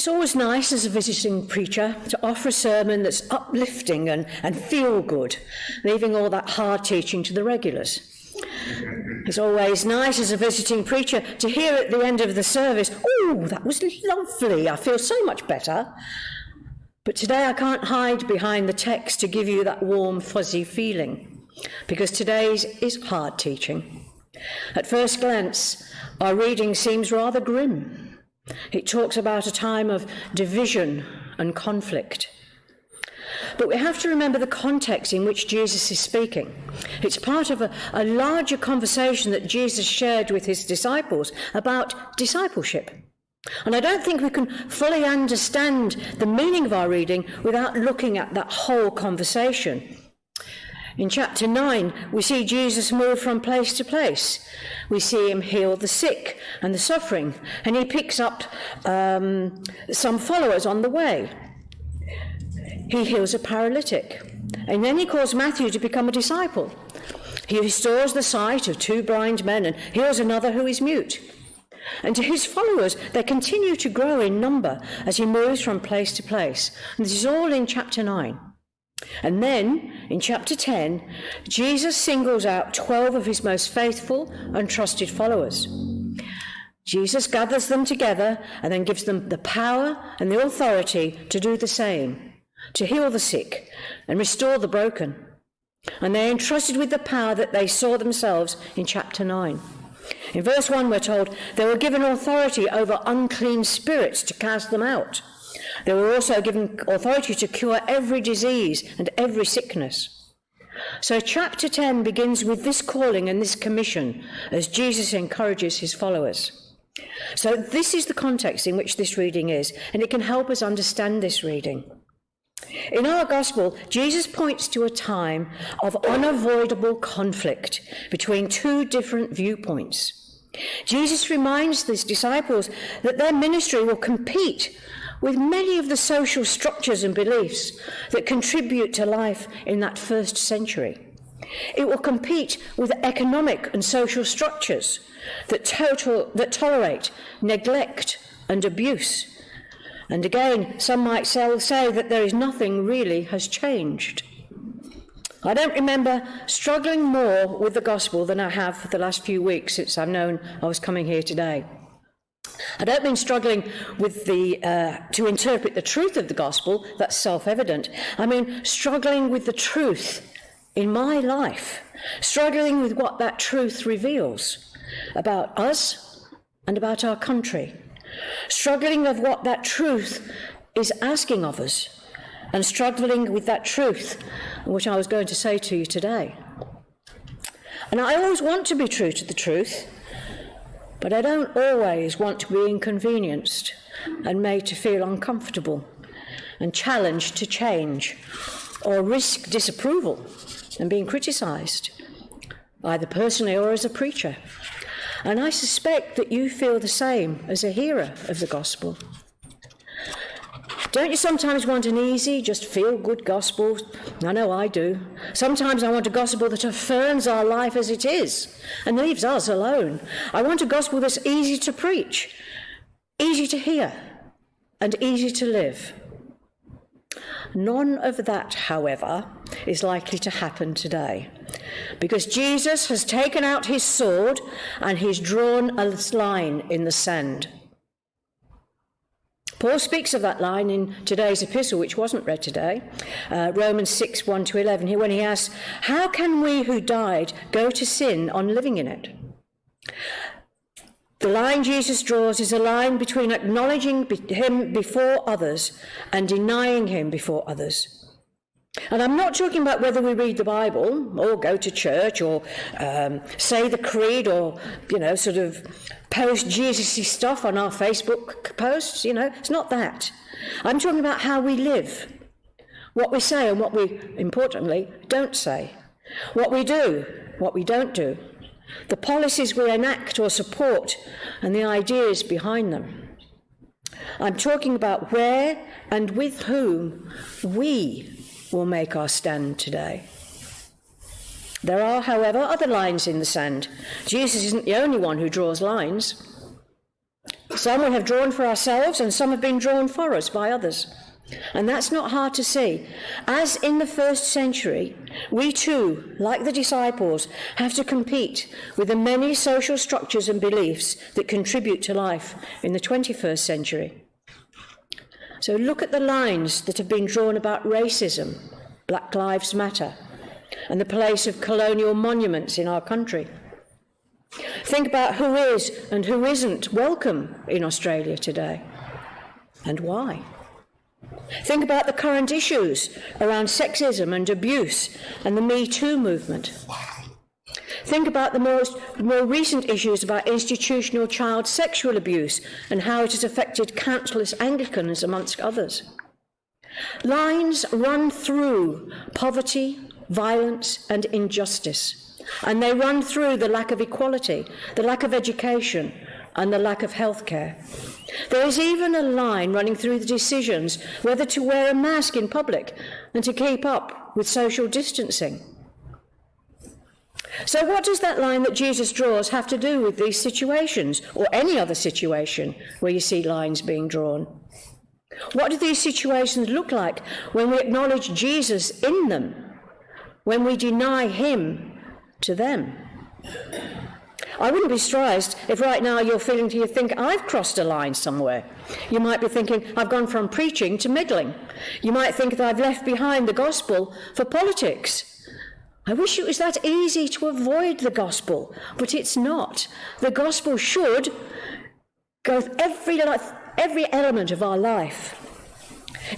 It's always nice as a visiting preacher to offer a sermon that's uplifting and feel good, leaving all that hard teaching to the regulars. It's always nice as a visiting preacher to hear at the end of the service, "Oh, that was lovely, I feel so much better." But today I can't hide behind the text to give you that warm, fuzzy feeling, because today's is hard teaching. At first glance, our reading seems rather grim. It talks about a time of division and conflict. But we have to remember the context in which Jesus is speaking. It's part of a larger conversation that Jesus shared with his disciples about discipleship. And I don't think we can fully understand the meaning of our reading without looking at that whole conversation. In chapter 9, we see Jesus move from place to place. We see him heal the sick and the suffering, and he picks up some followers on the way. He heals a paralytic, and then he calls Matthew to become a disciple. He restores the sight of 2 blind men and heals another who is mute. And to his followers, they continue to grow in number as he moves from place to place. And this is all in chapter 9. And then, in chapter 10, Jesus singles out 12 of his most faithful and trusted followers. Jesus gathers them together and then gives them the power and the authority to do the same, to heal the sick and restore the broken. And they're entrusted with the power that they saw themselves in chapter 9. In verse 1, we're told they were given authority over unclean spirits to cast them out. They were also given authority to cure every disease and every sickness. So chapter 10 begins with this calling and this commission as Jesus encourages his followers. So this is the context in which this reading is, and it can help us understand this reading. In our gospel, Jesus points to a time of unavoidable conflict between 2 different viewpoints. Jesus reminds his disciples that their ministry will compete with many of the social structures and beliefs that contribute to life in that first century. It will compete with economic and social structures that tolerate neglect and abuse. And again, some might say that there is nothing really has changed. I don't remember struggling more with the gospel than I have for the last few weeks since I've known I was coming here today. I don't mean struggling with to interpret the truth of the gospel, that's self-evident. I mean struggling with the truth in my life, struggling with what that truth reveals about us and about our country, struggling with what that truth is asking of us, and struggling with that truth, which I was going to say to you today. And I always want to be true to the truth, but I don't always want to be inconvenienced and made to feel uncomfortable and challenged to change or risk disapproval and being criticised, either personally or as a preacher. And I suspect that you feel the same as a hearer of the gospel. Don't you sometimes want an easy, just feel-good gospel? I know I do. Sometimes I want a gospel that affirms our life as it is and leaves us alone. I want a gospel that's easy to preach, easy to hear, and easy to live. None of that, however, is likely to happen today, because Jesus has taken out his sword and he's drawn a line in the sand. Paul speaks of that line in today's epistle, which wasn't read today, Romans 6, 1-11, when he asks, how can we who died go to sin on living in it? The line Jesus draws is a line between acknowledging him before others and denying him before others. And I'm not talking about whether we read the Bible or go to church or say the creed or, sort of post Jesus-y stuff on our Facebook posts. It's not that. I'm talking about how we live, what we say and what we, importantly, don't say, what we do, what we don't do, the policies we enact or support and the ideas behind them. I'm talking about where and with whom we will make our stand today. There are, however, other lines in the sand. Jesus isn't the only one who draws lines. Some we have drawn for ourselves, and some have been drawn for us by others. And that's not hard to see. As in the first century, we too, like the disciples, have to compete with the many social structures and beliefs that contribute to life in the 21st century. So look at the lines that have been drawn about racism, Black Lives Matter, and the place of colonial monuments in our country. Think about who is and who isn't welcome in Australia today, and why. Think about the current issues around sexism and abuse and the Me Too movement. Think about the more recent issues about institutional child sexual abuse and how it has affected countless Anglicans, amongst others. Lines run through poverty, violence and injustice, and they run through the lack of equality, the lack of education and the lack of healthcare. There is even a line running through the decisions whether to wear a mask in public and to keep up with social distancing. So what does that line that Jesus draws have to do with these situations, or any other situation where you see lines being drawn? What do these situations look like when we acknowledge Jesus in them, when we deny him to them? I wouldn't be surprised if right now you're feeling to think I've crossed a line somewhere. You might be thinking I've gone from preaching to meddling. You might think that I've left behind the gospel for politics. I wish it was that easy to avoid the gospel, but it's not. The gospel should go every element of our life.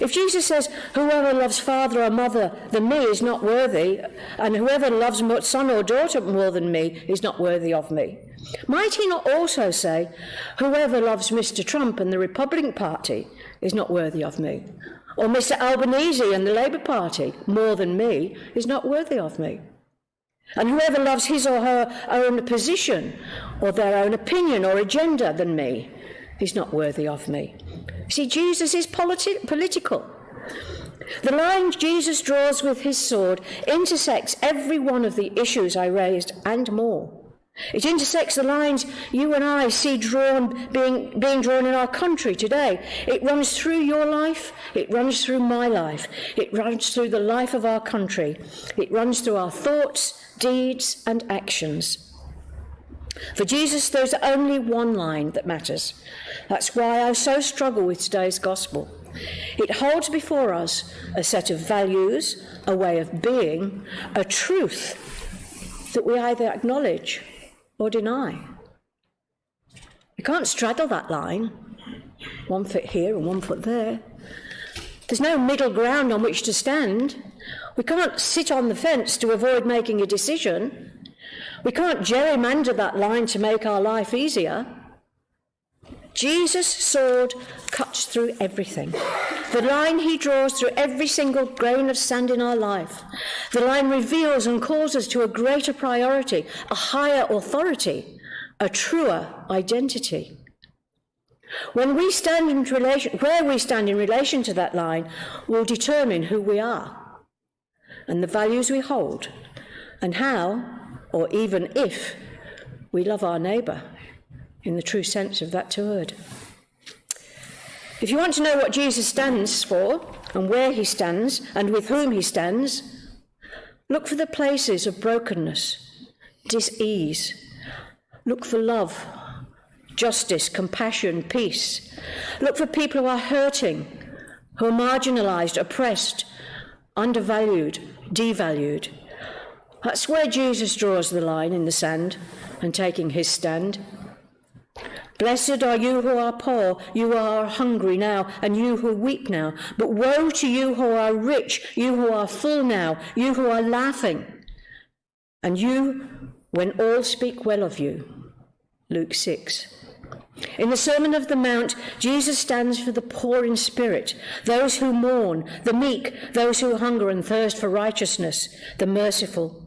If Jesus says, whoever loves father or mother than me is not worthy, and whoever loves son or daughter more than me is not worthy of me, might he not also say, whoever loves Mr. Trump and the Republican Party is not worthy of me? Or Mr. Albanese and the Labour Party more than me is not worthy of me? And whoever loves his or her own position or their own opinion or agenda than me is not worthy of me. See, Jesus is political. The line Jesus draws with his sword intersects every one of the issues I raised and more. It intersects the lines you and I see being drawn in our country today. It runs through your life. It runs through my life. It runs through the life of our country. It runs through our thoughts, deeds, and actions. For Jesus, there's only one line that matters. That's why I so struggle with today's gospel. It holds before us a set of values, a way of being, a truth that we either acknowledge or deny. You can't straddle that line, one foot here and one foot there. There's no middle ground on which to stand. We can't sit on the fence to avoid making a decision. We can't gerrymander that line to make our life easier. Jesus' sword cuts through everything. The line he draws through every single grain of sand in our life. The line reveals and calls us to a greater priority, a higher authority, a truer identity. Where we stand in relation to that line will determine who we are and the values we hold and how, or even if, we love our neighbour in the true sense of that word. If you want to know what Jesus stands for and where he stands and with whom he stands, look for the places of brokenness, dis-ease. Look for love, justice, compassion, peace. Look for people who are hurting, who are marginalised, oppressed, undervalued, devalued. That's where Jesus draws the line in the sand and taking his stand. Blessed are you who are poor, you who are hungry now, and you who weep now. But woe to you who are rich, you who are full now, you who are laughing, and you when all speak well of you. Luke 6. In the Sermon of the Mount, Jesus stands for the poor in spirit, those who mourn, the meek, those who hunger and thirst for righteousness, the merciful.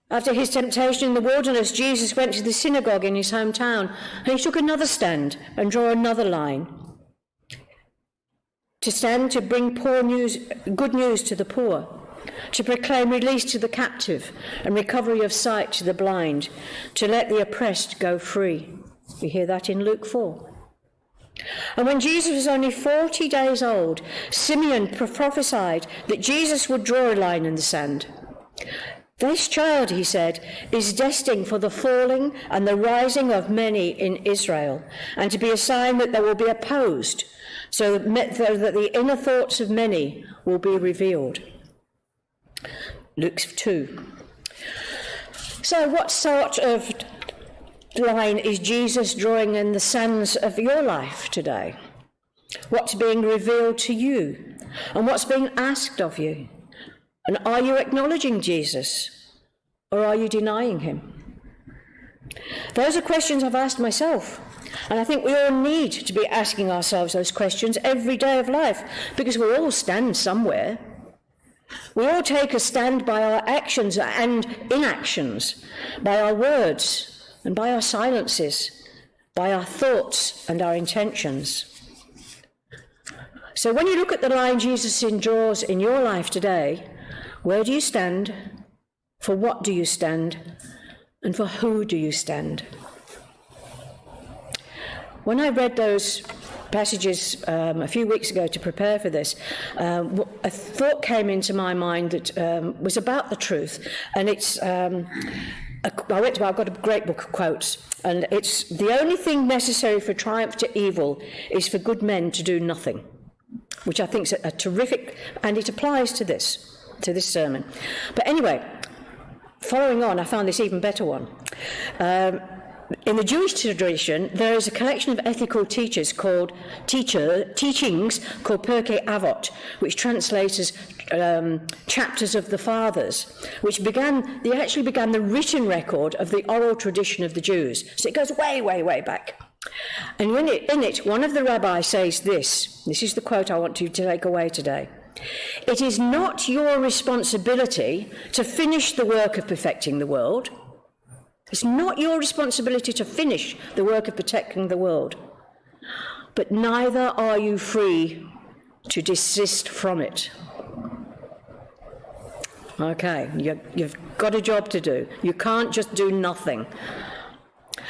After his temptation in the wilderness, Jesus went to the synagogue in his hometown, and he took another stand and drew another line. To stand to bring good news to the poor, to proclaim release to the captive and recovery of sight to the blind, to let the oppressed go free. We hear that in Luke 4. And when Jesus was only 40 days old, Simeon prophesied that Jesus would draw a line in the sand. This child, he said, is destined for the falling and the rising of many in Israel, and to be a sign that they will be opposed, so that the inner thoughts of many will be revealed. Luke 2. So what sort of line is Jesus drawing in the sands of your life today? What's being revealed to you? And what's being asked of you? And are you acknowledging Jesus? Or are you denying him? Those are questions I've asked myself. And I think we all need to be asking ourselves those questions every day of life, because we all stand somewhere. We all take a stand by our actions and inactions, by our words and by our silences, by our thoughts and our intentions. So when you look at the line Jesus draws in your life today, where do you stand? For what do you stand? And for who do you stand? When I read those passages a few weeks ago to prepare for this, a thought came into my mind that was about the truth, and it's I've got a great book of quotes, and it's the only thing necessary for triumph to evil is for good men to do nothing, which I think is a terrific, and it applies to this sermon. But anyway, following on, I found this even better one. In the Jewish tradition, there is a collection of ethical teachings called Pirkei Avot, which translates as chapters of the fathers, which actually began the written record of the oral tradition of the Jews. So it goes way, way, way back. And in it, one of the rabbis says this. This is the quote I want you to take away today. It is not your responsibility to finish the work of perfecting the world. It's not your responsibility to finish the work of protecting the world, but neither are you free to desist from it. Okay, you've got a job to do. You can't just do nothing.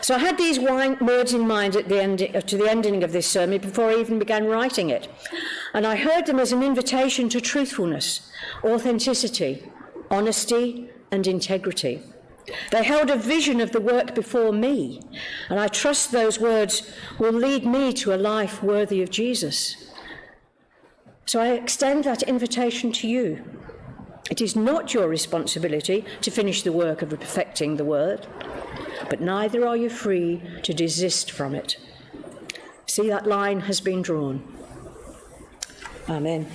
So I had these words in mind at the ending of this sermon before I even began writing it. And I heard them as an invitation to truthfulness, authenticity, honesty, and integrity. They held a vision of the work before me, and I trust those words will lead me to a life worthy of Jesus. So I extend that invitation to you. It is not your responsibility to finish the work of perfecting the word, but neither are you free to desist from it. See, that line has been drawn. Amen.